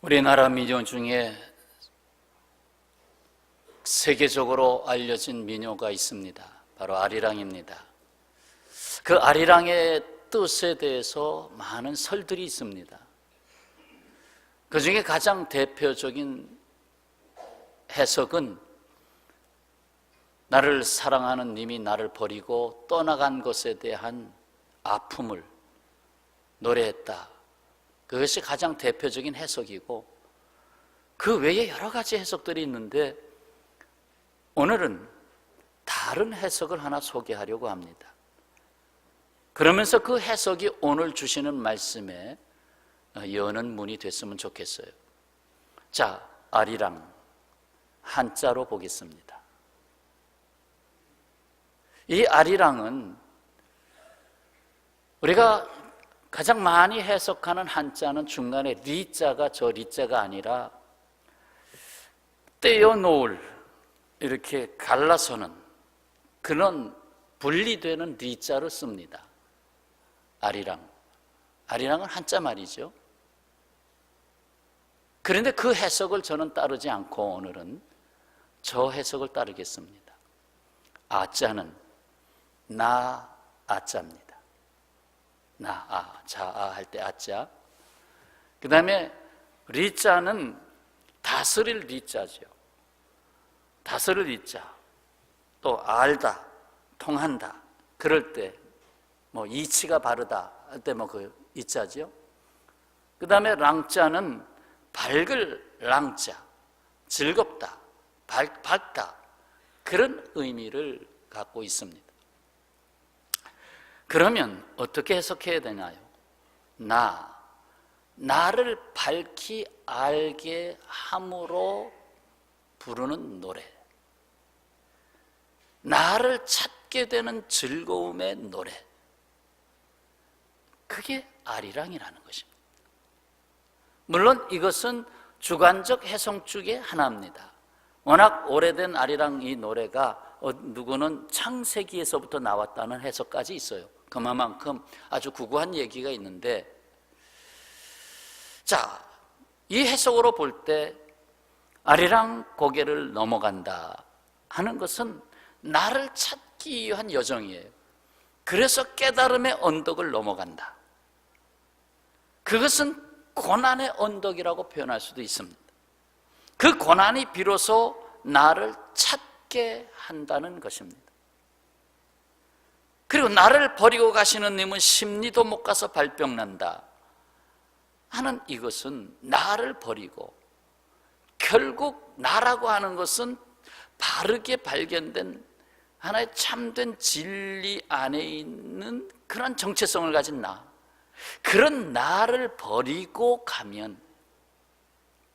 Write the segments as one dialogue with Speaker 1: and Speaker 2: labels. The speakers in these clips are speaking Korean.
Speaker 1: 우리나라 민요 중에 세계적으로 알려진 민요가 있습니다. 바로 아리랑입니다. 그 아리랑의 뜻에 대해서 많은 설들이 있습니다. 그 중에 가장 대표적인 해석은 나를 사랑하는 님이 나를 버리고 떠나간 것에 대한 아픔을 노래했다. 그것이 가장 대표적인 해석이고, 그 외에 여러 가지 해석들이 있는데 오늘은 다른 해석을 하나 소개하려고 합니다. 그러면서 그 해석이 오늘 주시는 말씀에 여는 문이 됐으면 좋겠어요. 자, 아리랑 한자로 보겠습니다. 이 아리랑은 우리가 가장 많이 해석하는 한자는 중간에 리자가 저 리자가 아니라 떼어놓을, 이렇게 갈라서는 그런 분리되는 리자를 씁니다. 아리랑. 아리랑은 한자 말이죠. 그런데 그 해석을 저는 따르지 않고 오늘은 저 해석을 따르겠습니다. 아자는 나 아자입니다. 나, 아, 자, 아 할 때 아자. 그 다음에 리자는 다스릴 리자죠. 다스릴 리자. 또 알다, 통한다. 그럴 때 뭐 이치가 바르다 할 때 뭐 그 이자죠. 그 다음에 랑자는 밝을 랑자, 즐겁다, 밝다, 그런 의미를 갖고 있습니다. 그러면 어떻게 해석해야 되나요? 나를 밝히 알게 함으로 부르는 노래, 나를 찾게 되는 즐거움의 노래, 그게 아리랑이라는 것입니다. 물론 이것은 주관적 해석 중에 하나입니다. 워낙 오래된 아리랑 이 노래가 누구는 창세기에서부터 나왔다는 해석까지 있어요. 그만큼 아주 구구한 얘기가 있는데, 자, 이 해석으로 볼 때 아리랑 고개를 넘어간다 하는 것은 나를 찾기 위한 여정이에요. 그래서 깨달음의 언덕을 넘어간다. 그것은 고난의 언덕이라고 표현할 수도 있습니다. 그 고난이 비로소 나를 찾게 한다는 것입니다. 그리고 나를 버리고 가시는 님은 심리도 못 가서 발병난다 하는 이것은 나를 버리고, 결국 나라고 하는 것은 바르게 발견된 하나의 참된 진리 안에 있는 그런 정체성을 가진 나, 그런 나를 버리고 가면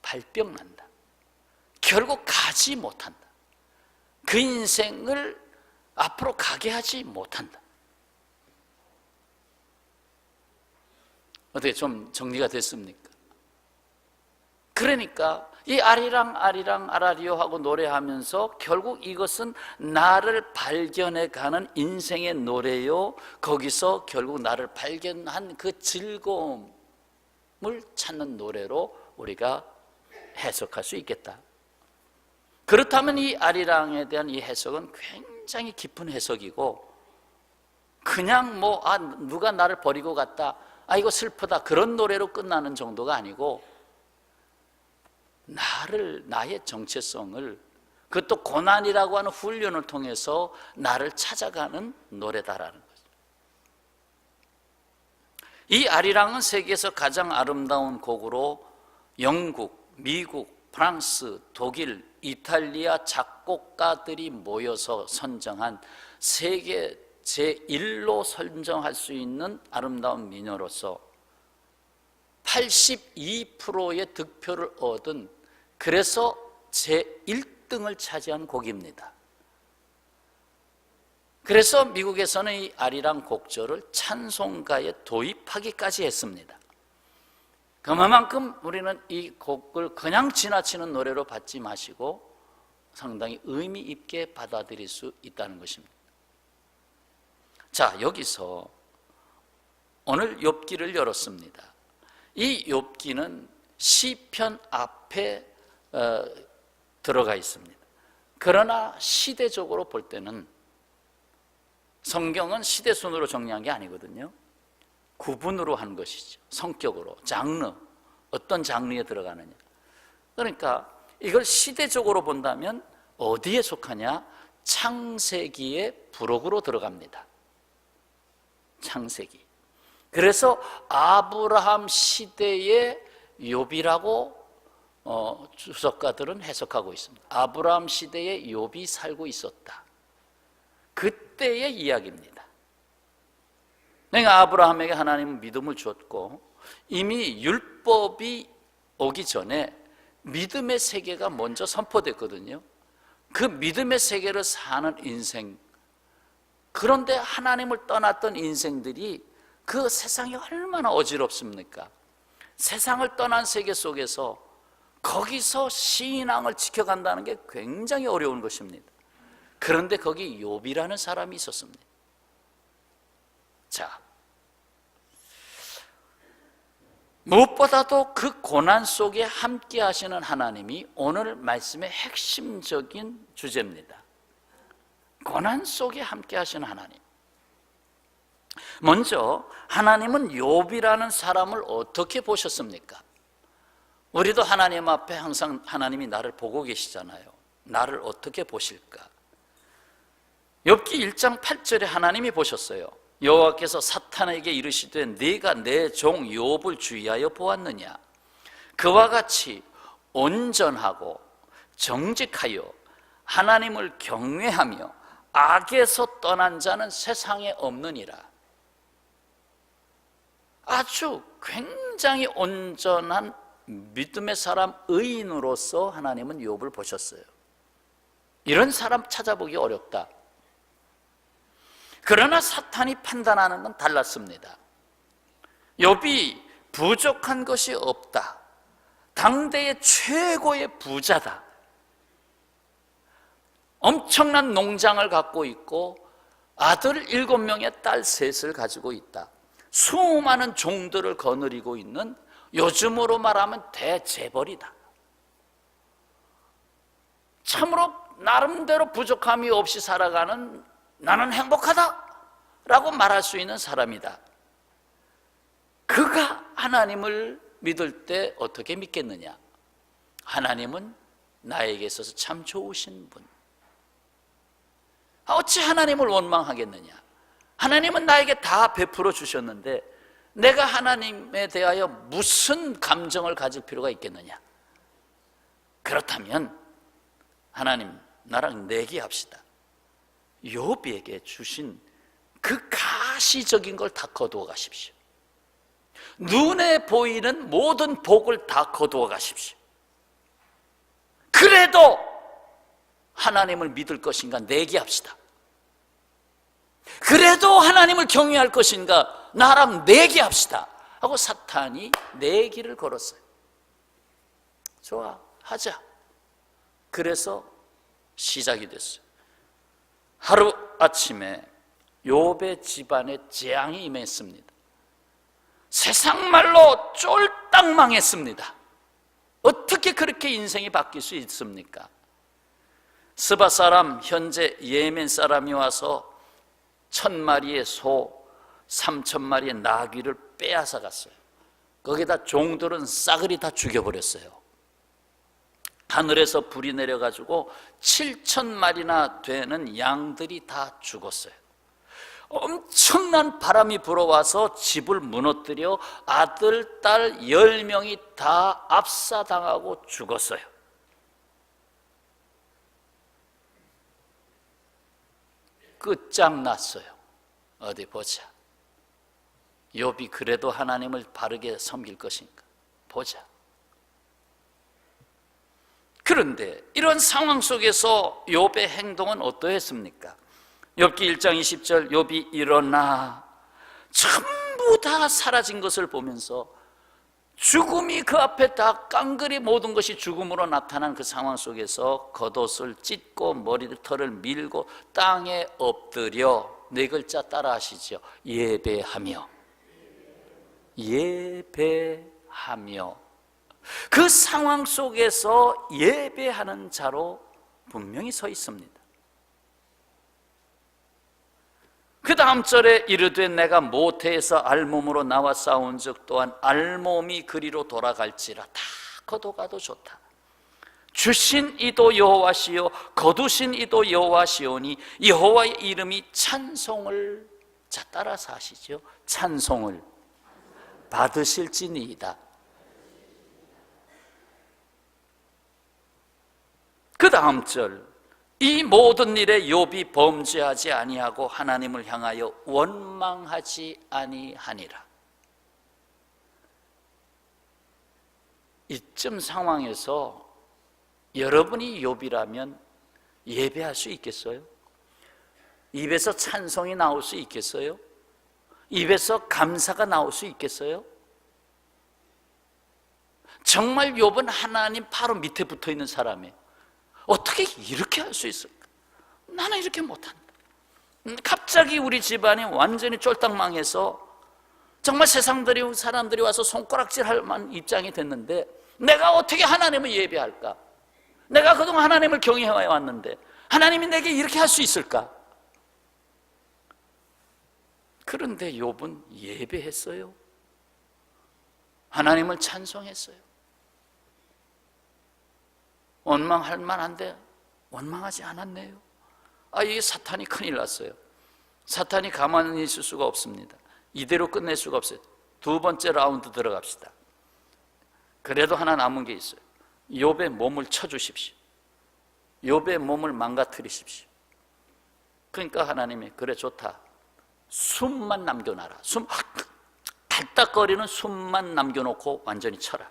Speaker 1: 발병난다. 결국 가지 못한다. 그 인생을 앞으로 가게 하지 못한다. 어떻게 좀 정리가 됐습니까? 그러니까 이 아리랑 아라리오 하고 노래하면서 결국 이것은 나를 발견해가는 인생의 노래요, 거기서 결국 나를 발견한 그 즐거움을 찾는 노래로 우리가 해석할 수 있겠다. 그렇다면 이 아리랑에 대한 이 해석은 굉장히 깊은 해석이고, 그냥 누가 나를 버리고 갔다, 이거 슬프다, 그런 노래로 끝나는 정도가 아니고, 나의 정체성을, 그것도 고난이라고 하는 훈련을 통해서 나를 찾아가는 노래다라는 거죠. 이 아리랑은 세계에서 가장 아름다운 곡으로 영국, 미국, 프랑스, 독일, 이탈리아 작곡가들이 모여서 선정한 세계 제1로 선정할 수 있는 아름다운 민요로서 82%의 득표를 얻은, 그래서 제1등을 차지한 곡입니다. 그래서 미국에서는 이 아리랑 곡조를 찬송가에 도입하기까지 했습니다. 그만큼 우리는 이 곡을 그냥 지나치는 노래로 받지 마시고 상당히 의미 있게 받아들일 수 있다는 것입니다. 자, 여기서 오늘 욥기를 열었습니다. 이 욥기는 시편 앞에 들어가 있습니다. 그러나 시대적으로 볼 때는 성경은 시대 순으로 정리한 게 아니거든요. 구분으로 한 것이죠. 성격으로, 장르, 어떤 장르에 들어가느냐. 그러니까 이걸 시대적으로 본다면 어디에 속하냐? 창세기의 부록으로 들어갑니다. 창세기. 그래서 아브라함 시대의 욥이라고 주석가들은 해석하고 있습니다. 아브라함 시대에 욥이 살고 있었다. 그때의 이야기입니다. 그러니까 아브라함에게 하나님은 믿음을 주었고 이미 율법이 오기 전에 믿음의 세계가 먼저 선포됐거든요. 그 믿음의 세계를 사는 인생, 그런데 하나님을 떠났던 인생들이 그 세상이 얼마나 어지럽습니까? 세상을 떠난 세계 속에서 거기서 신앙을 지켜간다는 게 굉장히 어려운 것입니다. 그런데 거기 욥이라는 사람이 있었습니다. 자, 무엇보다도 그 고난 속에 함께 하시는 하나님이 오늘 말씀의 핵심적인 주제입니다. 고난 속에 함께 하시는 하나님. 먼저 하나님은 욥이라는 사람을 어떻게 보셨습니까? 우리도 하나님 앞에 항상 하나님이 나를 보고 계시잖아요. 나를 어떻게 보실까? 욥기 1장 8절에 하나님이 보셨어요. 여호와께서 사탄에게 이르시되 네가 내 종 욥을 주의하여 보았느냐? 그와 같이 온전하고 정직하여 하나님을 경외하며 악에서 떠난 자는 세상에 없느니라. 아주 굉장히 온전한 믿음의 사람, 의인으로서 하나님은 욥을 보셨어요. 이런 사람 찾아보기 어렵다. 그러나 사탄이 판단하는 건 달랐습니다. 욥이 부족한 것이 없다. 당대의 최고의 부자다. 엄청난 농장을 갖고 있고 아들 7명에 딸 3을 가지고 있다. 수많은 종들을 거느리고 있는, 요즘으로 말하면 대재벌이다. 참으로 나름대로 부족함이 없이 살아가는, 나는 행복하다 라고 말할 수 있는 사람이다. 그가 하나님을 믿을 때 어떻게 믿겠느냐? 하나님은 나에게 있어서 참 좋으신 분. 어찌 하나님을 원망하겠느냐? 하나님은 나에게 다 베풀어 주셨는데 내가 하나님에 대하여 무슨 감정을 가질 필요가 있겠느냐? 그렇다면 하나님, 나랑 내기합시다. 욥에게 주신 그 가시적인 걸 다 거두어 가십시오. 눈에 보이는 모든 복을 다 거두어 가십시오. 그래도 하나님을 믿을 것인가 내기합시다. 그래도 하나님을 경외할 것인가 나랑 내기합시다 하고 사탄이 내기를 걸었어요. 좋아, 하자. 그래서 시작이 됐어요. 하루 아침에 욥의 집안에 재앙이 임했습니다. 세상 말로 쫄딱 망했습니다. 어떻게 그렇게 인생이 바뀔 수 있습니까? 스바 사람, 현재 예멘 사람이 와서 1000마리의 소, 3000마리의 나귀를 빼앗아 갔어요. 거기다 종들은 싸그리 다 죽여버렸어요. 하늘에서 불이 내려가지고 7000마리나 되는 양들이 다 죽었어요. 엄청난 바람이 불어와서 집을 무너뜨려 아들, 딸 10명이 다 압사당하고 죽었어요. 끝장났어요. 어디 보자. 욥이 그래도 하나님을 바르게 섬길 것인가? 보자. 그런데 이런 상황 속에서 욥의 행동은 어떠했습니까? 욥기 1장 20절, 욥이 일어나 전부 다 사라진 것을 보면서 죽음이 그 앞에 다 깡그리 모든 것이 죽음으로 나타난 그 상황 속에서 겉옷을 찢고 머리털을 밀고 땅에 엎드려, 4글자 따라 하시죠. 예배하며. 예배하며. 그 상황 속에서 예배하는 자로 분명히 서 있습니다. 그 다음 절에 이르되 내가 모태에서 알몸으로 나와 싸운 즉 또한 알몸이 그리로 돌아갈지라. 다 거둬가도 좋다. 주신 이도 여호와시요 거두신 이도 여호와시오니 여호와의 이름이 찬송을, 자 따라서 하시죠. 찬송을 받으실지니이다. 그 다음 절, 이 모든 일에 욥이 범죄하지 아니하고 하나님을 향하여 원망하지 아니하니라. 이쯤 상황에서 여러분이 욥이라면 예배할 수 있겠어요? 입에서 찬송이 나올 수 있겠어요? 입에서 감사가 나올 수 있겠어요? 정말 욥은 하나님 바로 밑에 붙어 있는 사람이에요. 어떻게 이렇게 할 수 있을까? 나는 이렇게 못한다. 갑자기 우리 집안이 완전히 쫄딱 망해서 정말 세상들이 사람들이 와서 손가락질 할 만한 입장이 됐는데 내가 어떻게 하나님을 예배할까? 내가 그동안 하나님을 경외해 왔는데 하나님이 내게 이렇게 할 수 있을까? 그런데 욥은 예배했어요. 하나님을 찬송했어요. 원망할 만한데 원망하지 않았네요. 이게 사탄이 큰일 났어요. 사탄이 가만히 있을 수가 없습니다. 이대로 끝낼 수가 없어요. 두 번째 라운드 들어갑시다. 그래도 하나 남은 게 있어요. 욥의 몸을 쳐주십시오. 욥의 몸을 망가뜨리십시오. 그러니까 하나님이 그래 좋다. 숨만 남겨놔라. 숨 달딱거리는 숨만 남겨놓고 완전히 쳐라.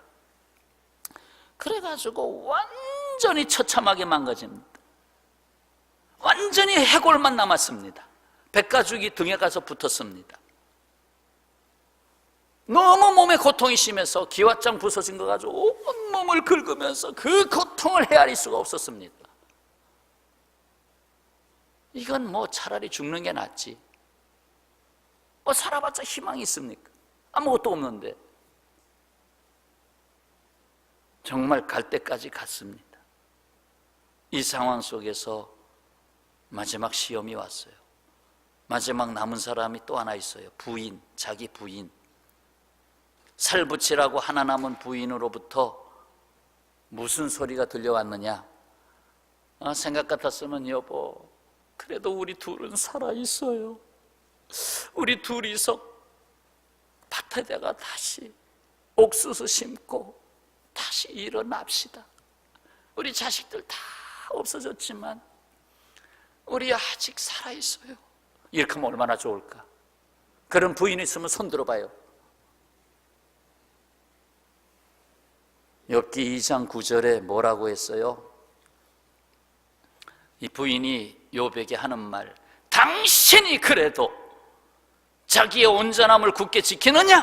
Speaker 1: 그래가지고 완전히 처참하게 망가집니다. 완전히 해골만 남았습니다. 백가죽이 등에 가서 붙었습니다. 너무 몸에 고통이 심해서 기왓장 부서진 거 가지고 온몸을 긁으면서 그 고통을 헤아릴 수가 없었습니다. 이건 뭐 차라리 죽는 게 낫지. 뭐 살아봤자 희망이 있습니까? 아무것도 없는데. 정말 갈 때까지 갔습니다. 이 상황 속에서 마지막 시험이 왔어요. 마지막 남은 사람이 또 하나 있어요. 부인, 자기 부인. 살붙이라고 하나 남은 부인으로부터 무슨 소리가 들려왔느냐? 생각 같았으면 여보, 그래도 우리 둘은 살아있어요. 우리 둘이서 밭에다가 다시 옥수수 심고 다시 일어납시다. 우리 자식들 다 없어졌지만 우리 아직 살아있어요. 이렇게 하면 얼마나 좋을까? 그런 부인이 있으면 손 들어봐요. 욥기 2장 9절에 뭐라고 했어요? 이 부인이 욥에게 하는 말, 당신이 그래도 자기의 온전함을 굳게 지키느냐?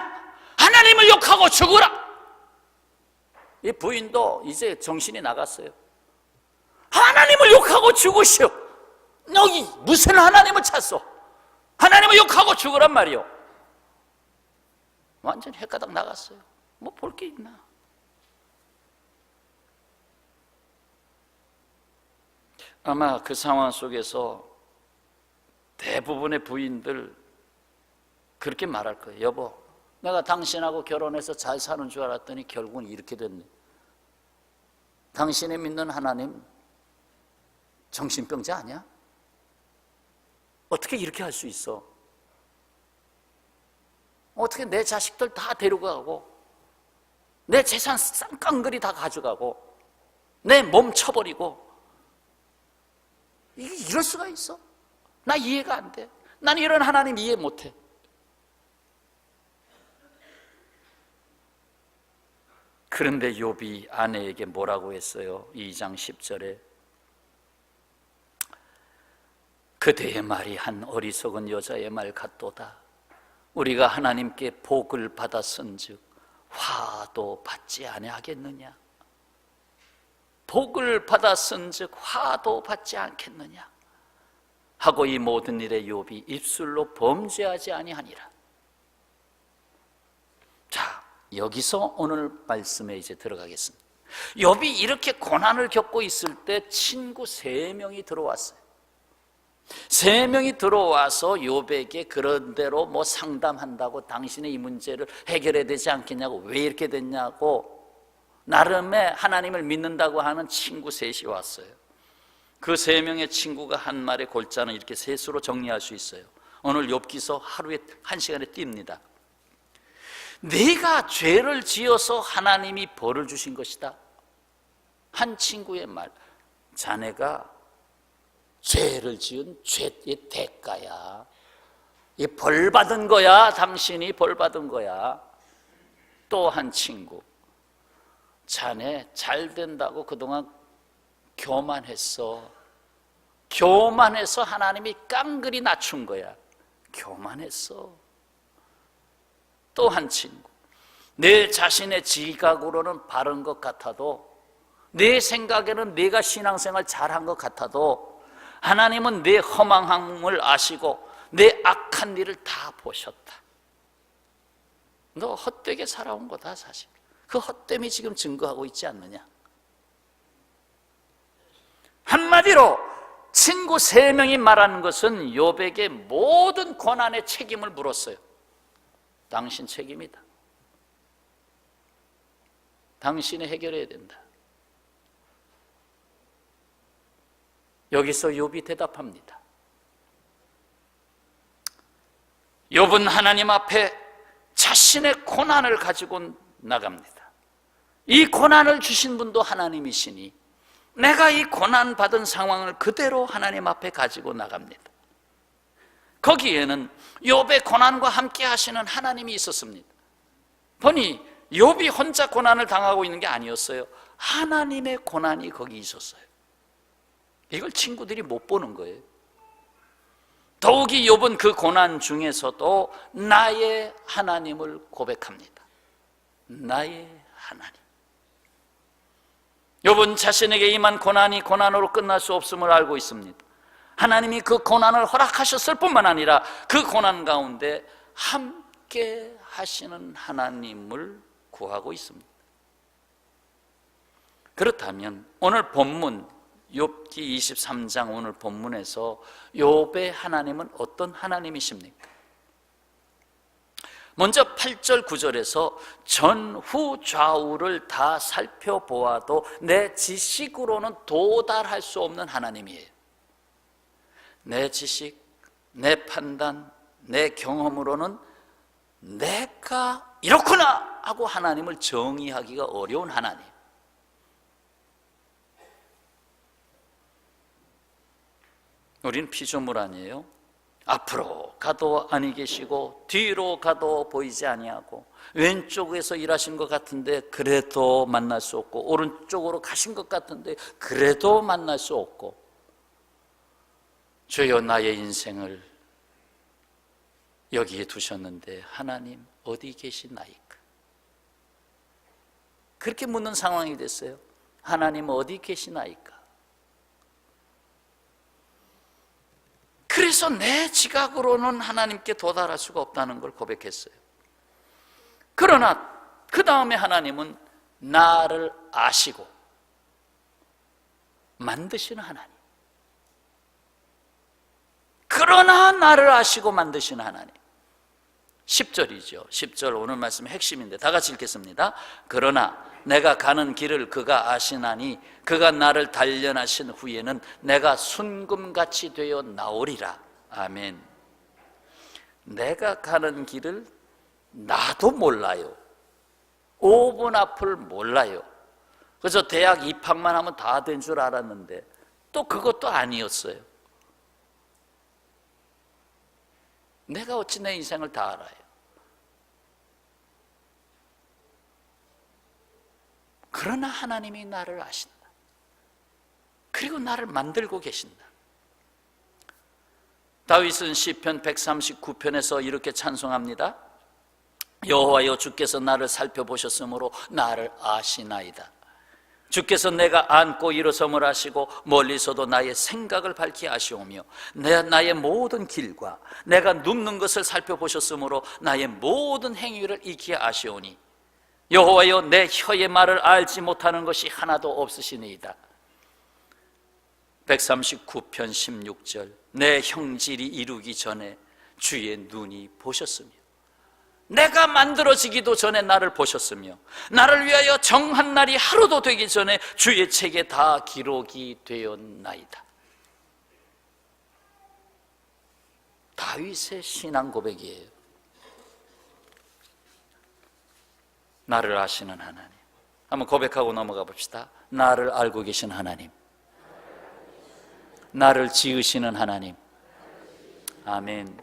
Speaker 1: 하나님을 욕하고 죽으라! 이 부인도 이제 정신이 나갔어요. 하나님을 욕하고 죽으시오. 여기 무슨 하나님을 찾소? 하나님을 욕하고 죽으란 말이요. 완전히 헷가닥 나갔어요. 뭐 볼 게 있나? 아마 그 상황 속에서 대부분의 부인들 그렇게 말할 거예요. 여보, 내가 당신하고 결혼해서 잘 사는 줄 알았더니 결국은 이렇게 됐네. 당신이 믿는 하나님 정신병자 아니야? 어떻게 이렇게 할 수 있어? 어떻게 내 자식들 다 데려가고 내 재산 쌍깡그리 다 가져가고 내 몸 쳐버리고 이럴 수가 있어? 나 이해가 안 돼. 난 이런 하나님 이해 못해. 그런데 욥이 아내에게 뭐라고 했어요? 2장 10절에 그대의 말이 한 어리석은 여자의 말 같도다. 우리가 하나님께 복을 받았은즉 화도 받지 아니하겠느냐? 복을 받았은즉 화도 받지 않겠느냐? 하고 이 모든 일에 욥이 입술로 범죄하지 아니하니라. 자, 여기서 오늘 말씀에 이제 들어가겠습니다. 욥이 이렇게 고난을 겪고 있을 때 친구 3명이 들어왔어요. 3명이 들어와서 욥에게 그런 대로 뭐 상담한다고, 당신의 이 문제를 해결해야 되지 않겠냐고, 왜 이렇게 됐냐고, 나름의 하나님을 믿는다고 하는 친구 3이 왔어요. 그 3명의 친구가 한 말의 골자는 이렇게 셋으로 정리할 수 있어요. 오늘 욥기서 하루에 1시간에 띱니다. 네가 죄를 지어서 하나님이 벌을 주신 것이다. 한 친구의 말, 자네가 죄를 지은 죄의 대가야. 이 벌 받은 거야. 당신이 벌 받은 거야. 또 한 친구, 자네 잘 된다고 그동안 교만했어. 교만해서 하나님이 깡그리 낮춘 거야. 교만했어. 또 한 친구, 내 자신의 지각으로는 바른 것 같아도, 내 생각에는 내가 신앙생활 잘한 것 같아도 하나님은 내 허망함을 아시고 내 악한 일을 다 보셨다. 너 헛되게 살아온 거다. 사실 그 헛됨이 지금 증거하고 있지 않느냐. 한마디로 친구 3명이 말하는 것은 욥에게 모든 고난의 책임을 물었어요. 당신 책임이다. 당신이 해결해야 된다. 여기서 욥이 대답합니다. 욥은 하나님 앞에 자신의 고난을 가지고 나갑니다. 이 고난을 주신 분도 하나님이시니 내가 이 고난받은 상황을 그대로 하나님 앞에 가지고 나갑니다. 거기에는 욥의 고난과 함께 하시는 하나님이 있었습니다. 보니 욥이 혼자 고난을 당하고 있는 게 아니었어요. 하나님의 고난이 거기 있었어요. 이걸 친구들이 못 보는 거예요. 더욱이 욥은 그 고난 중에서도 나의 하나님을 고백합니다. 나의 하나님. 욥은 자신에게 임한 고난이 고난으로 끝날 수 없음을 알고 있습니다. 하나님이 그 고난을 허락하셨을 뿐만 아니라 그 고난 가운데 함께 하시는 하나님을 구하고 있습니다. 그렇다면 오늘 본문 욥기 23장 오늘 본문에서 욥의 하나님은 어떤 하나님이십니까? 먼저 8절 9절에서 전후 좌우를 다 살펴보아도 내 지식으로는 도달할 수 없는 하나님이에요. 내 지식, 내 판단, 내 경험으로는 내가 이렇구나 하고 하나님을 정의하기가 어려운 하나님. 우리는 피조물 아니에요? 앞으로 가도 아니 계시고 뒤로 가도 보이지 아니하고 왼쪽에서 일하신 것 같은데 그래도 만날 수 없고 오른쪽으로 가신 것 같은데 그래도 만날 수 없고, 주여 나의 인생을 여기에 두셨는데 하나님 어디 계시나이까? 그렇게 묻는 상황이 됐어요. 하나님 어디 계시나이까? 그래서 내 지각으로는 하나님께 도달할 수가 없다는 걸 고백했어요. 그러나 그 다음에 하나님은 나를 아시고 만드시는 하나님. 그러나 나를 아시고 만드시는 하나님. 10절이죠. 10절 오늘 말씀의 핵심인데 다 같이 읽겠습니다. 그러나 내가 가는 길을 그가 아시나니 그가 나를 단련하신 후에는 내가 순금같이 되어 나오리라. 아멘. 내가 가는 길을 나도 몰라요. 5분 앞을 몰라요. 그래서 대학 입학만 하면 다 된 줄 알았는데 또 그것도 아니었어요. 내가 어찌 내 인생을 다 알아요? 그러나 하나님이 나를 아신다. 그리고 나를 만들고 계신다. 다윗은 시편 139편에서 이렇게 찬송합니다. 여호와여 주께서 나를 살펴보셨으므로 나를 아시나이다. 주께서 내가 앉고 일어섬을 아시고 멀리서도 나의 생각을 밝히 아시오며 나의 모든 길과 내가 눕는 것을 살펴보셨으므로 나의 모든 행위를 익히 아시오니 여호와여, 내 혀의 말을 알지 못하는 것이 하나도 없으시니이다. 139편 16절, 내 형질이 이루기 전에 주의 눈이 보셨으며, 내가 만들어지기도 전에 나를 보셨으며, 나를 위하여 정한 날이 하루도 되기 전에 주의 책에 다 기록이 되었나이다. 다윗의 신앙 고백이에요. 나를 아시는 하나님. 한번 고백하고 넘어가 봅시다. 나를 알고 계신 하나님, 나를 지으시는 하나님. 아멘.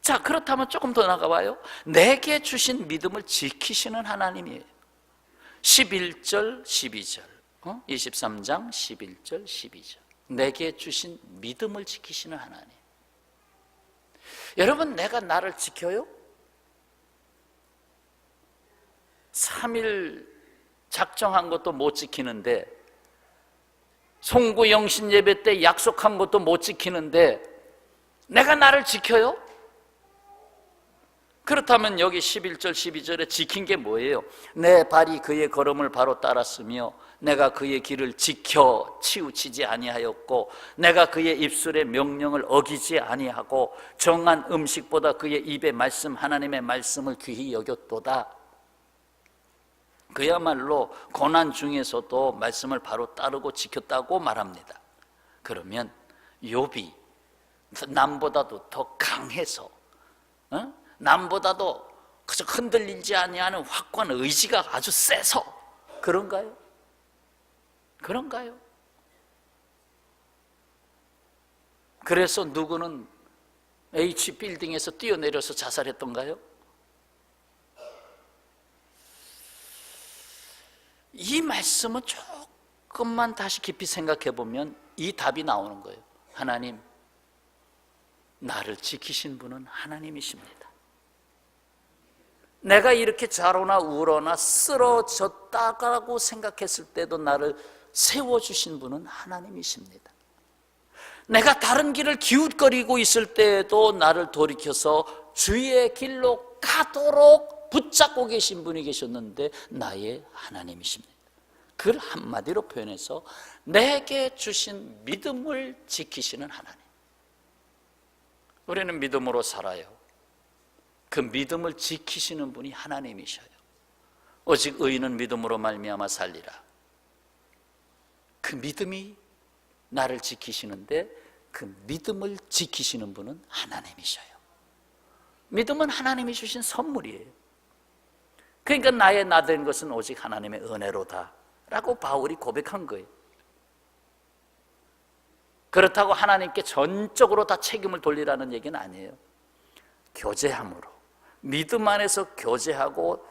Speaker 1: 자, 그렇다면 조금 더 나가봐요. 내게 주신 믿음을 지키시는 하나님이에요. 11절 12절 23장 11절 12절, 내게 주신 믿음을 지키시는 하나님. 여러분, 내가 나를 지켜요? 3일 작정한 것도 못 지키는데, 송구 영신 예배 때 약속한 것도 못 지키는데 내가 나를 지켜요? 그렇다면 여기 11절 12절에 지킨 게 뭐예요? 내 발이 그의 걸음을 바로 따랐으며 내가 그의 길을 지켜 치우치지 아니하였고 내가 그의 입술의 명령을 어기지 아니하고 정한 음식보다 그의 입의 말씀, 하나님의 말씀을 귀히 여겼도다. 그야말로 고난 중에서도 말씀을 바로 따르고 지켰다고 말합니다. 그러면 욥이 남보다도 더 강해서, 남보다도 그저 흔들리지 아니하는 확고한 의지가 아주 세서 그런가요? 그런가요? 그래서 누구는 H빌딩에서 뛰어내려서 자살했던가요? 이 말씀은 조금만 다시 깊이 생각해 보면 이 답이 나오는 거예요. 하나님, 나를 지키신 분은 하나님이십니다. 내가 이렇게 좌로나 우로나 쓰러졌다고 생각했을 때도 나를 세워주신 분은 하나님이십니다. 내가 다른 길을 기웃거리고 있을 때에도 나를 돌이켜서 주의 길로 가도록 붙잡고 계신 분이 계셨는데 나의 하나님이십니다. 그걸 한마디로 표현해서 내게 주신 믿음을 지키시는 하나님. 우리는 믿음으로 살아요. 그 믿음을 지키시는 분이 하나님이셔요. 오직 의인은 믿음으로 말미암아 살리라. 그 믿음이 나를 지키시는데 그 믿음을 지키시는 분은 하나님이셔요. 믿음은 하나님이 주신 선물이에요. 그러니까 나의 나 된 것은 오직 하나님의 은혜로다 라고 바울이 고백한 거예요. 그렇다고 하나님께 전적으로 다 책임을 돌리라는 얘기는 아니에요. 교제함으로, 믿음 안에서 교제하고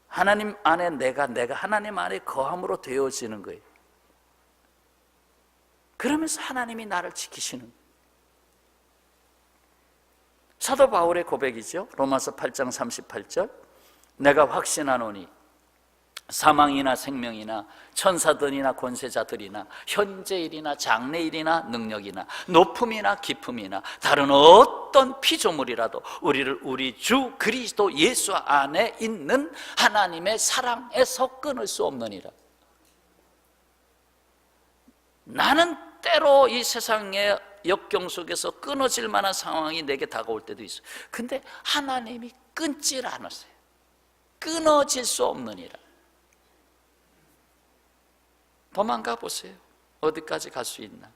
Speaker 1: 하나님 안에 내가 하나님 안에 거함으로 되어지는 거예요. 그러면서 하나님이 나를 지키시는 거예요. 사도 바울의 고백이죠. 로마서 8장 38절, 내가 확신하노니 사망이나 생명이나 천사들이나 권세자들이나 현재일이나 장래일이나 능력이나 높음이나 깊음이나 다른 어떤 피조물이라도 우리를 우리 주 그리스도 예수 안에 있는 하나님의 사랑에서 끊을 수 없느니라. 나는 때로 이 세상의 역경 속에서 끊어질 만한 상황이 내게 다가올 때도 있어요. 근데 하나님이 끊질 않았어요. 끊어질 수 없느니라. 도망가 보세요. 어디까지 갈 수 있나?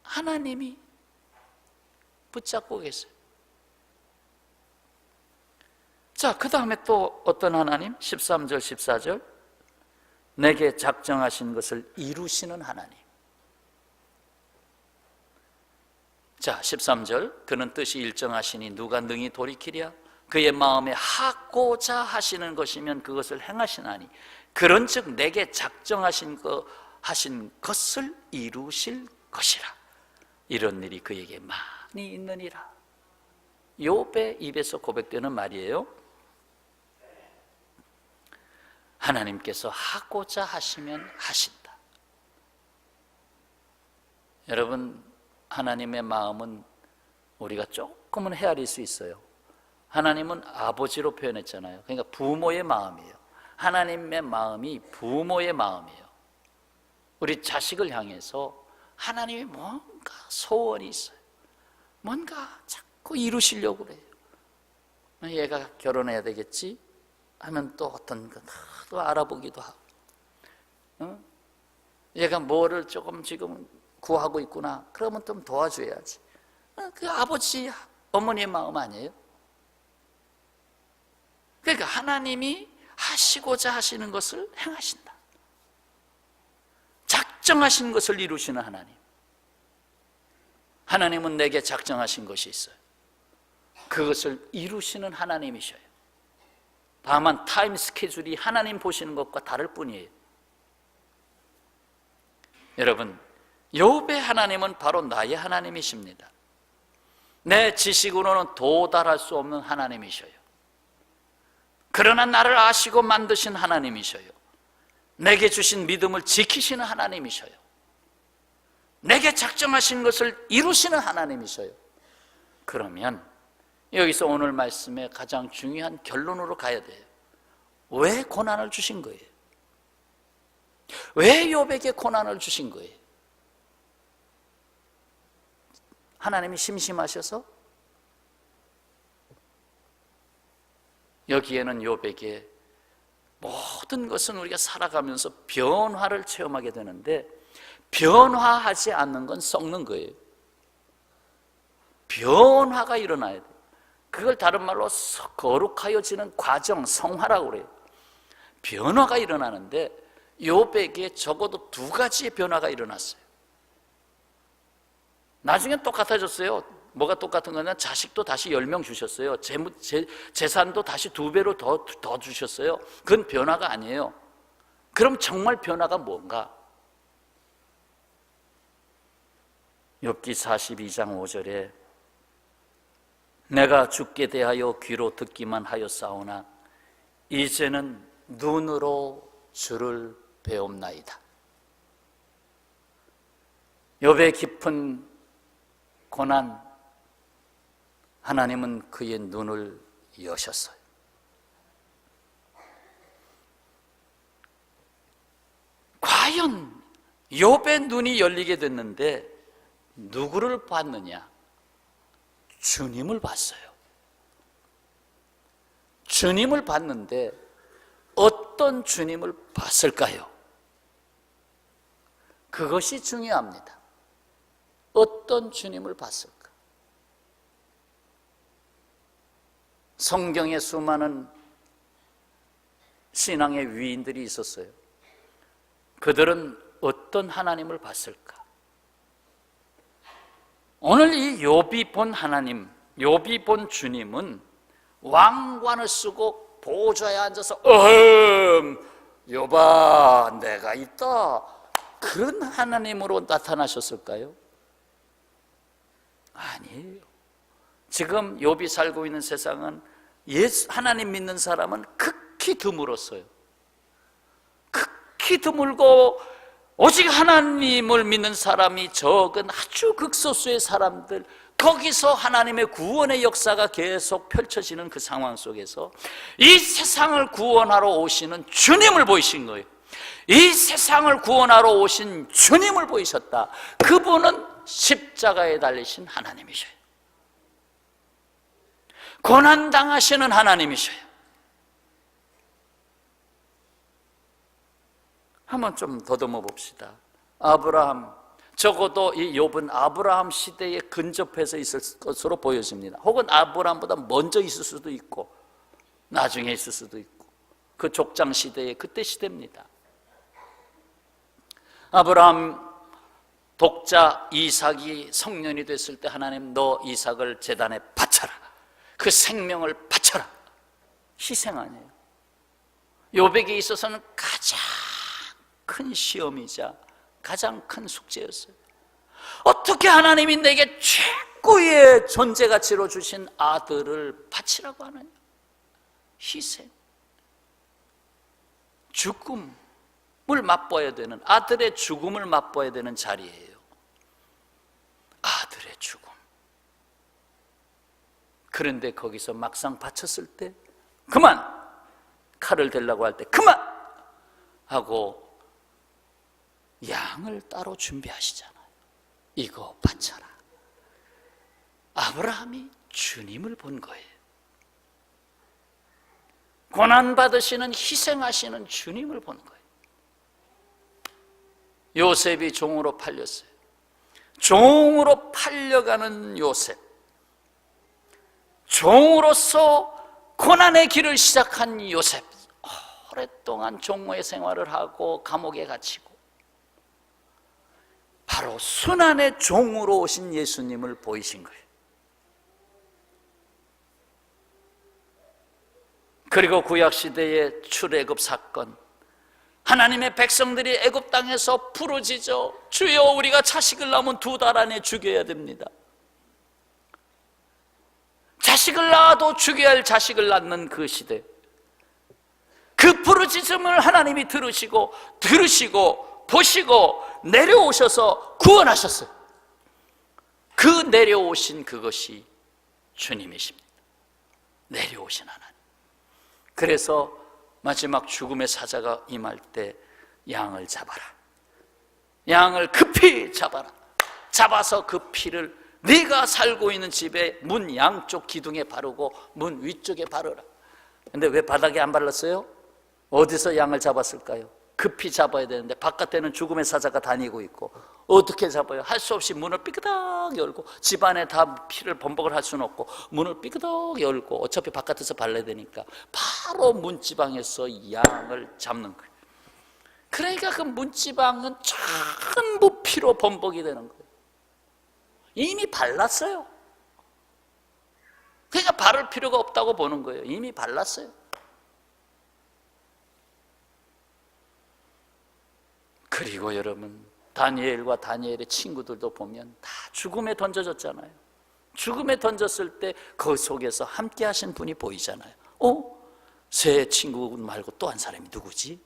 Speaker 1: 하나님이 붙잡고 계세요. 자, 그 다음에 또 어떤 하나님? 13절 14절, 내게 작정하신 것을 이루시는 하나님. 자, 13절, 그는 뜻이 일정하시니 누가 능히 돌이키랴? 그의 마음에 하고자 하시는 것이면 그것을 행하시나니 그런즉 내게 작정하신 것을 이루실 것이라. 이런 일이 그에게 많이 있느니라. 욥의 입에서 고백되는 말이에요. 하나님께서 하고자 하시면 하신다. 여러분, 하나님의 마음은 우리가 조금은 헤아릴 수 있어요. 하나님은 아버지로 표현했잖아요. 그러니까 부모의 마음이에요. 하나님의 마음이 부모의 마음이에요. 우리 자식을 향해서 하나님이 뭔가 소원이 있어요. 뭔가 자꾸 이루시려고 그래요. 얘가 결혼해야 되겠지 하면 또 어떤 거 또 알아보기도 하고, 얘가 뭐를 조금 지금 구하고 있구나, 그러면 좀 도와줘야지. 그 아버지 어머니의 마음 아니에요? 그러니까 하나님이 하시고자 하시는 것을 행하신다. 작정하신 것을 이루시는 하나님. 하나님은 내게 작정하신 것이 있어요. 그것을 이루시는 하나님이셔요. 다만 타임 스케줄이 하나님 보시는 것과 다를 뿐이에요. 여러분, 욥의 하나님은 바로 나의 하나님이십니다. 내 지식으로는 도달할 수 없는 하나님이셔요. 그러나 나를 아시고 만드신 하나님이셔요. 내게 주신 믿음을 지키시는 하나님이셔요. 내게 작정하신 것을 이루시는 하나님이셔요. 그러면 여기서 오늘 말씀의 가장 중요한 결론으로 가야 돼요. 왜 고난을 주신 거예요? 왜 욥에게 고난을 주신 거예요? 하나님이 심심하셔서? 여기에는 욥에게 모든 것은 우리가 살아가면서 변화를 체험하게 되는데, 변화하지 않는 건 썩는 거예요. 변화가 일어나야 돼요. 그걸 다른 말로 거룩하여지는 과정, 성화라고 그래요. 변화가 일어나는데 욥에게 적어도 두 가지의 변화가 일어났어요. 나중엔 똑같아졌어요. 뭐가 똑같은 거냐? 자식도 다시 10명 주셨어요. 재산도 다시 2배로 더 주셨어요. 그건 변화가 아니에요. 그럼 정말 변화가 뭔가? 욥기 42장 5절에 내가 주께 대하여 귀로 듣기만 하였사오나 이제는 눈으로 주를 배옵나이다. 욥의 깊은 고난, 하나님은 그의 눈을 여셨어요. 과연 욥의 눈이 열리게 됐는데 누구를 봤느냐? 주님을 봤어요. 주님을 봤는데 어떤 주님을 봤을까요? 그것이 중요합니다. 어떤 주님을 봤을까? 성경에 수많은 신앙의 위인들이 있었어요. 그들은 어떤 하나님을 봤을까? 오늘 이 욥이 본 하나님, 욥이 본 주님은 왕관을 쓰고 보좌에 앉아서 욥아 내가 있다, 그런 하나님으로 나타나셨을까요? 아니에요. 지금 욥이 살고 있는 세상은 하나님 믿는 사람은 극히 드물었어요. 극히 드물고 오직 하나님을 믿는 사람이 적은 아주 극소수의 사람들, 거기서 하나님의 구원의 역사가 계속 펼쳐지는 그 상황 속에서 이 세상을 구원하러 오시는 주님을 보이신 거예요. 이 세상을 구원하러 오신 주님을 보이셨다. 그분은 십자가에 달리신 하나님이셔요. 고난당하시는 하나님이셔요. 한번 좀 더듬어 봅시다. 아브라함, 적어도 이 욥은 아브라함 시대에 근접해서 있을 것으로 보여집니다. 혹은 아브라함보다 먼저 있을 수도 있고 나중에 있을 수도 있고, 그 족장 시대에 그때 시대입니다. 아브라함 독자 이삭이 성년이 됐을 때 하나님 너 이삭을 제단에 바쳐라, 그 생명을 바쳐라, 희생 아니에요. 욥에게 있어서는 가장 큰 시험이자 가장 큰 숙제였어요. 어떻게 하나님이 내게 최고의 존재가치로 주신 아들을 바치라고 하느냐? 희생, 죽음을 맛봐야 되는, 아들의 죽음을 맛봐야 되는 자리예요. 아들의 죽음. 그런데 거기서 막상 바쳤을 때 그만! 칼을 대려고 할 때 그만! 하고 양을 따로 준비하시잖아요. 이거 바쳐라. 아브라함이 주님을 본 거예요. 고난받으시는, 희생하시는 주님을 본 거예요. 요셉이 종으로 팔렸어요. 종으로 팔려가는 요셉, 종으로서 고난의 길을 시작한 요셉, 오랫동안 종의 생활을 하고 감옥에 갇히고 바로 순환의 종으로 오신 예수님을 보이신 거예요. 그리고 구약시대의 출애굽 사건, 하나님의 백성들이 애굽 땅에서 부르짖어 주여 우리가 자식을 낳으면 2달 안에 죽여야 됩니다. 자식을 낳아도 죽여야 할 자식을 낳는 그 시대, 그 부르짖음을 하나님이 들으시고 보시고 내려오셔서 구원하셨어요. 그 내려오신 그것이 주님이십니다. 내려오신 하나님. 그래서 마지막 죽음의 사자가 임할 때 양을 잡아라. 양을 급히 잡아라. 잡아서 그 피를 네가 살고 있는 집에 문 양쪽 기둥에 바르고 문 위쪽에 바르라. 근데 왜 바닥에 안 발랐어요? 어디서 양을 잡았을까요? 급히 잡아야 되는데 바깥에는 죽음의 사자가 다니고 있고 어떻게 잡아요? 할 수 없이 문을 삐그덕 열고, 집안에 다 피를 범벅을 할 수는 없고 문을 삐그덕 열고, 어차피 바깥에서 발라야 되니까 바로 문지방에서 양을 잡는 거예요. 그러니까 그 문지방은 전부 피로 범벅이 되는 거예요. 이미 발랐어요. 그러니까 바를 필요가 없다고 보는 거예요. 이미 발랐어요. 그리고 여러분, 다니엘과 다니엘의 친구들도 보면 다 죽음에 던져졌잖아요. 죽음에 던졌을 때 그 속에서 함께 하신 분이 보이잖아요. 세 친구 말고 또 한 사람이 누구지?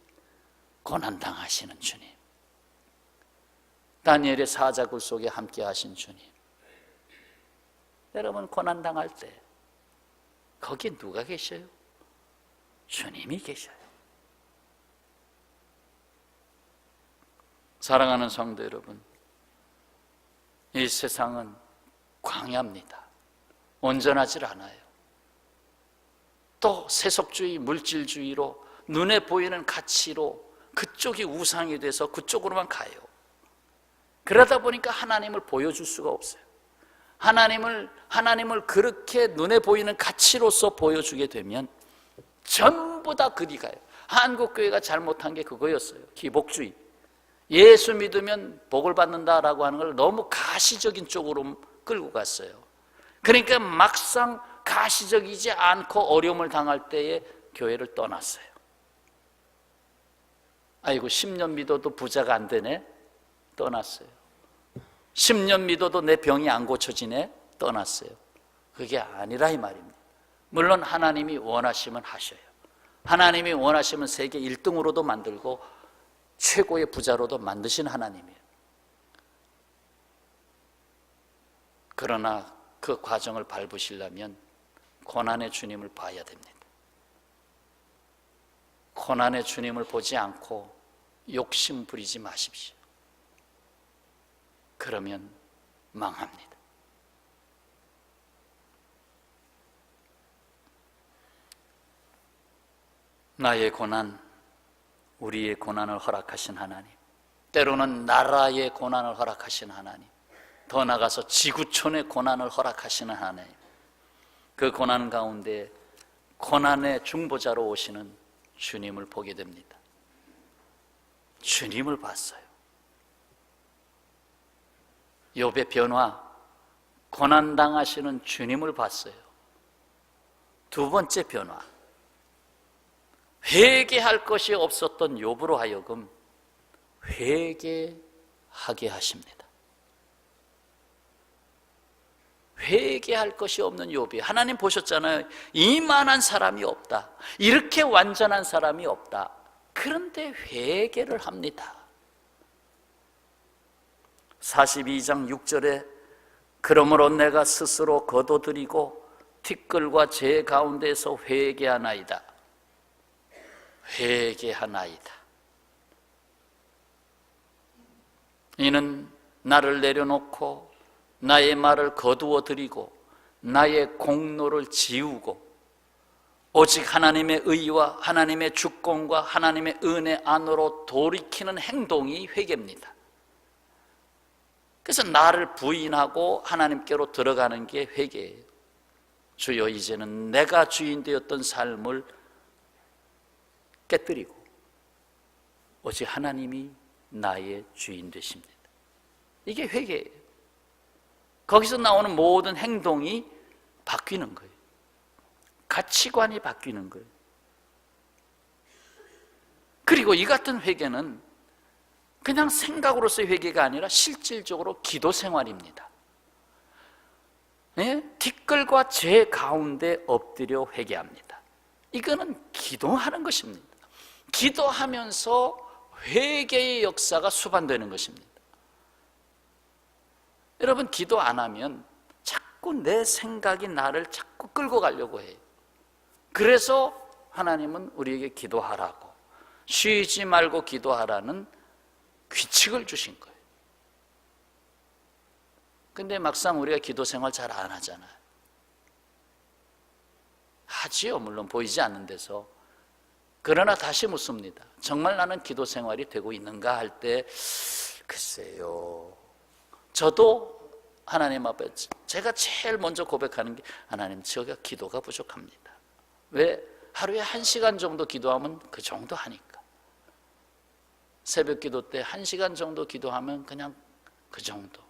Speaker 1: 고난당하시는 주님. 다니엘의 사자굴 속에 함께 하신 주님. 여러분, 고난당할 때 거기 누가 계셔요? 주님이 계셔요. 사랑하는 성도 여러분, 이 세상은 광야입니다. 온전하지 않아요. 또 세속주의, 물질주의로 눈에 보이는 가치로 그쪽이 우상이 돼서 그쪽으로만 가요. 그러다 보니까 하나님을 보여줄 수가 없어요. 하나님을 그렇게 눈에 보이는 가치로서 보여주게 되면 전부 다 그리 가요. 한국교회가 잘못한 게 그거였어요. 기복주의. 예수 믿으면 복을 받는다라고 하는 걸 너무 가시적인 쪽으로 끌고 갔어요. 그러니까 막상 가시적이지 않고 어려움을 당할 때에 교회를 떠났어요. 아이고, 10년 믿어도 부자가 안 되네? 떠났어요. 10년 믿어도 내 병이 안 고쳐지네? 떠났어요. 그게 아니라 이 말입니다. 물론 하나님이 원하시면 하셔요. 하나님이 원하시면 세계 1등으로도 만들고 최고의 부자로도 만드신 하나님이에요. 그러나 그 과정을 밟으시려면 고난의 주님을 봐야 됩니다. 고난의 주님을 보지 않고 욕심 부리지 마십시오. 그러면 망합니다. 나의 고난, 우리의 고난을 허락하신 하나님, 때로는 나라의 고난을 허락하신 하나님, 더 나아가서 지구촌의 고난을 허락하시는 하나님, 그 고난 가운데 고난의 중보자로 오시는 주님을 보게 됩니다. 주님을 봤어요. 욥의 변화, 고난당하시는 주님을 봤어요. 두 번째 변화, 회개할 것이 없었던 욥으로 하여금 회개하게 하십니다. 회개할 것이 없는 욥이, 하나님 보셨잖아요. 이만한 사람이 없다. 이렇게 완전한 사람이 없다. 그런데 회개를 합니다. 42장 6절에 그러므로 내가 스스로 거둬들이고 티끌과 재 가운데서 회개하나이다. 회개하나이다. 이는 나를 내려놓고 나의 말을 거두어 드리고 나의 공로를 지우고 오직 하나님의 의와 하나님의 주권과 하나님의 은혜 안으로 돌이키는 행동이 회개입니다. 그래서 나를 부인하고 하나님께로 들어가는 게 회개예요. 주여, 이제는 내가 주인 되었던 삶을 깨뜨리고 오직 하나님이 나의 주인 되십니다. 이게 회개예요. 거기서 나오는 모든 행동이 바뀌는 거예요. 가치관이 바뀌는 거예요. 그리고 이 같은 회개는 그냥 생각으로서의 회개가 아니라 실질적으로 기도 생활입니다. 예? 티끌과 재 가운데 엎드려 회개합니다. 이거는 기도하는 것입니다. 기도하면서 회개의 역사가 수반되는 것입니다. 여러분, 기도 안 하면 자꾸 내 생각이 나를 자꾸 끌고 가려고 해요. 그래서 하나님은 우리에게 기도하라고, 쉬지 말고 기도하라는 규칙을 주신 거예요. 근데 막상 우리가 기도 생활 잘 안 하잖아요. 하지요, 물론 보이지 않는 데서. 그러나 다시 묻습니다. 정말 나는 기도 생활이 되고 있는가 할 때, 글쎄요, 저도 하나님 앞에 제가 제일 먼저 고백하는 게, 하나님, 제가 기도가 부족합니다. 왜? 하루에 1시간 정도 기도하면 그 정도 하니까. 새벽 기도 때 1시간 정도 기도하면 그냥 그 정도.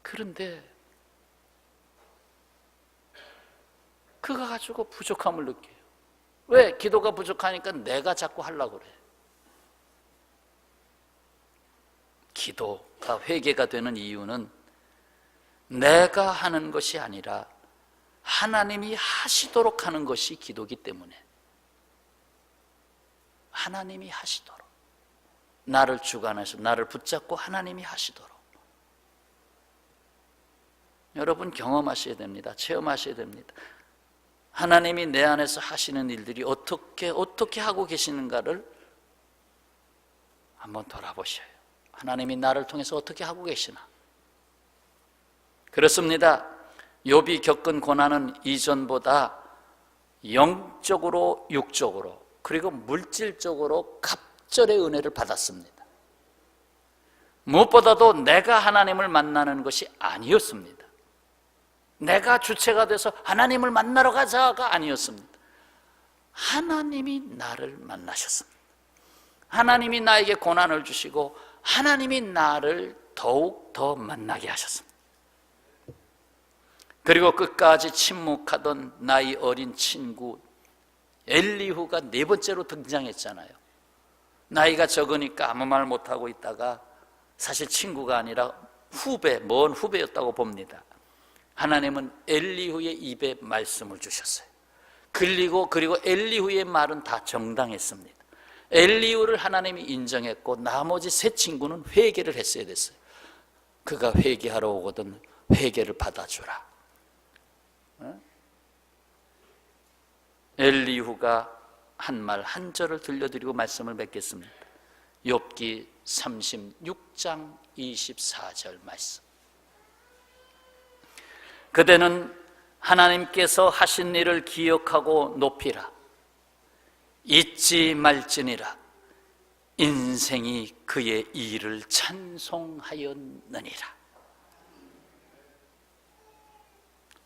Speaker 1: 그런데 그거 가지고 부족함을 느껴요. 왜? 기도가 부족하니까 내가 자꾸 하려고 그래. 기도가 회개가 되는 이유는 내가 하는 것이 아니라 하나님이 하시도록 하는 것이 기도이기 때문에, 하나님이 하시도록, 나를 주관해서 나를 붙잡고 하나님이 하시도록. 여러분, 경험하셔야 됩니다. 체험하셔야 됩니다. 하나님이 내 안에서 하시는 일들이 어떻게 하고 계시는가를 한번 돌아보셔요. 하나님이 나를 통해서 어떻게 하고 계시나. 그렇습니다. 욥이 겪은 고난은 이전보다 영적으로, 육적으로, 그리고 물질적으로 갑절의 은혜를 받았습니다. 무엇보다도 내가 하나님을 만나는 것이 아니었습니다. 내가 주체가 돼서 하나님을 만나러 가자가 아니었습니다. 하나님이 나를 만나셨습니다. 하나님이 나에게 고난을 주시고 하나님이 나를 더욱 더 만나게 하셨습니다. 그리고 끝까지 침묵하던 나이 어린 친구 엘리후가 4번째로 등장했잖아요. 나이가 적으니까 아무 말 못하고 있다가 사실 친구가 아니라 후배, 먼 후배였다고 봅니다. 하나님은 엘리후의 입에 말씀을 주셨어요. 그리고 엘리후의 말은 다 정당했습니다. 엘리후를 하나님이 인정했고 나머지 3 친구는 회개를 했어야 됐어요. 그가 회개하러 오거든 회개를 받아주라. 엘리후가 한 말 한 절을 들려드리고 말씀을 맺겠습니다. 욥기 36장 24절 말씀. 그대는 하나님께서 하신 일을 기억하고 높이라. 잊지 말지니라. 인생이 그의 일을 찬송하였느니라.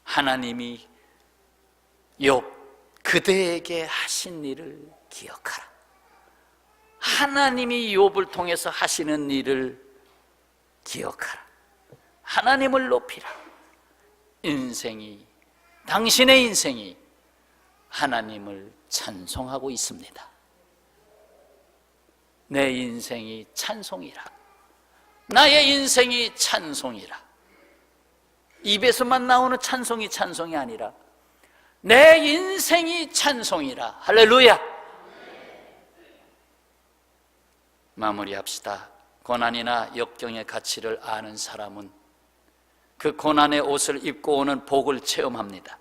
Speaker 1: 하나님이 욥 그대에게 하신 일을 기억하라. 하나님이 욥을 통해서 하시는 일을 기억하라. 하나님을 높이라. 당신의 인생이 하나님을 찬송하고 있습니다. 내 인생이 찬송이라. 나의 인생이 찬송이라. 입에서만 나오는 찬송이 아니라 내 인생이 찬송이라. 할렐루야. 마무리합시다. 고난이나 역경의 가치를 아는 사람은 그 고난의 옷을 입고 오는 복을 체험합니다.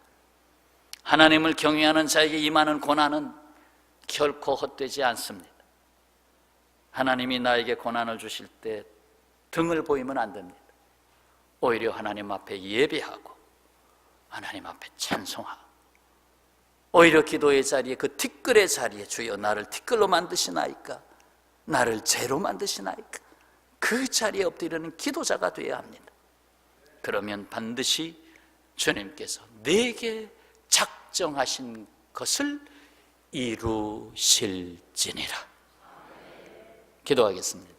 Speaker 1: 하나님을 경외하는 자에게 임하는 고난은 결코 헛되지 않습니다. 하나님이 나에게 고난을 주실 때 등을 보이면 안 됩니다. 오히려 하나님 앞에 예배하고 하나님 앞에 찬송하고, 오히려 기도의 자리에, 그 티끌의 자리에 주여 나를 티끌로 만드시나이까, 나를 재로 만드시나이까, 그 자리에 엎드리는 기도자가 되어야 합니다. 그러면 반드시 주님께서 내게 작정하신 것을 이루실지니라. 기도하겠습니다.